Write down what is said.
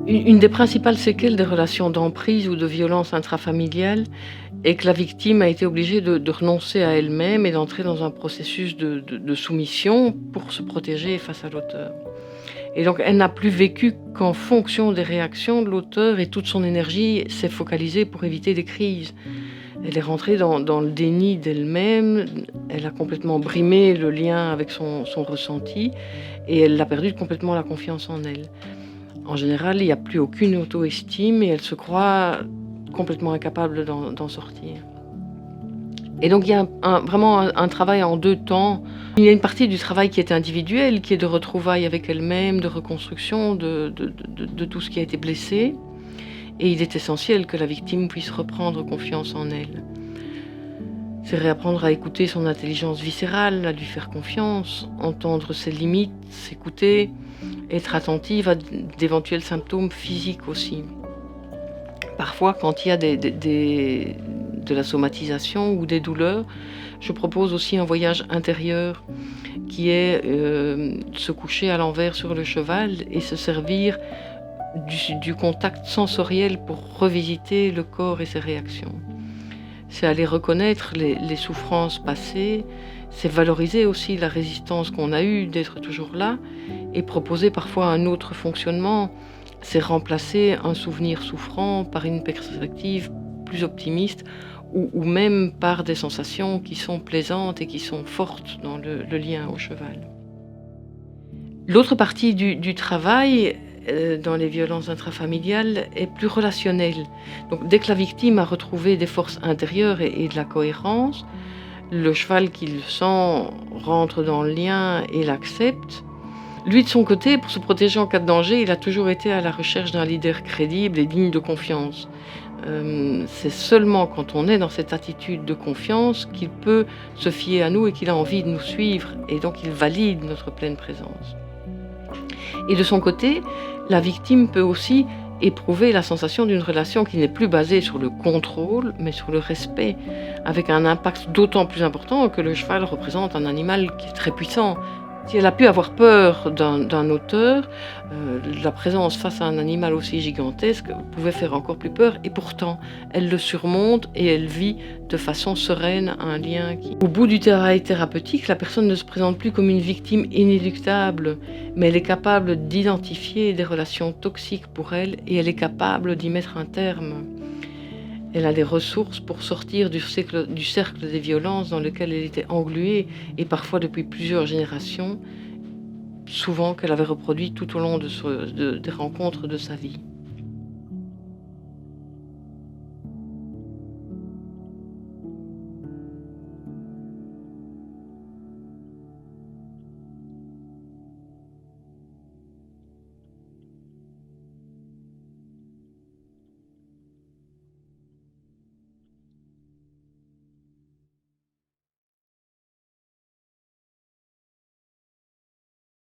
Une des principales séquelles des relations d'emprise ou de violence intrafamiliale est que la victime a été obligée de renoncer à elle-même et d'entrer dans un processus de soumission pour se protéger face à l'auteur. Et donc elle n'a plus vécu qu'en fonction des réactions de l'auteur et toute son énergie s'est focalisée pour éviter des crises. Elle est rentrée dans le déni d'elle-même, elle a complètement brimé le lien avec son ressenti et elle a perdu complètement la confiance en elle. En général, il n'y a plus aucune auto-estime et elle se croit complètement incapable d'en sortir. Et donc il y a vraiment un travail en 2 temps. Il y a une partie du travail qui est individuel, qui est de retrouvailles avec elle-même, de reconstruction de tout ce qui a été blessé. Et il est essentiel que la victime puisse reprendre confiance en elle. C'est réapprendre à écouter son intelligence viscérale, à lui faire confiance, entendre ses limites, s'écouter, être attentive à d'éventuels symptômes physiques aussi. Parfois, quand il y a de la somatisation ou des douleurs, je propose aussi un voyage intérieur qui est se coucher à l'envers sur le cheval et se servir du contact sensoriel pour revisiter le corps et ses réactions. C'est aller reconnaître les souffrances passées, c'est valoriser aussi la résistance qu'on a eue d'être toujours là et proposer parfois un autre fonctionnement. C'est remplacer un souvenir souffrant par une perspective plus optimiste ou même par des sensations qui sont plaisantes et qui sont fortes dans le lien au cheval. L'autre partie du travail dans les violences intrafamiliales est plus relationnelle. Donc dès que la victime a retrouvé des forces intérieures et de la cohérence, le cheval qui le sent rentre dans le lien et l'accepte. Lui, de son côté, pour se protéger en cas de danger, il a toujours été à la recherche d'un leader crédible et digne de confiance. C'est seulement quand on est dans cette attitude de confiance qu'il peut se fier à nous et qu'il a envie de nous suivre, et donc il valide notre pleine présence. Et de son côté, la victime peut aussi éprouver la sensation d'une relation qui n'est plus basée sur le contrôle, mais sur le respect, avec un impact d'autant plus important que le cheval représente un animal qui est très puissant. Si elle a pu avoir peur d'un auteur, la présence face à un animal aussi gigantesque pouvait faire encore plus peur, et pourtant, elle le surmonte et elle vit de façon sereine un lien qui... Au bout du travail thérapeutique, la personne ne se présente plus comme une victime inéluctable, mais elle est capable d'identifier des relations toxiques pour elle et elle est capable d'y mettre un terme. Elle a les ressources pour sortir du cercle des violences dans lequel elle était engluée, et parfois depuis plusieurs générations, souvent qu'elle avait reproduit tout au long des rencontres de sa vie.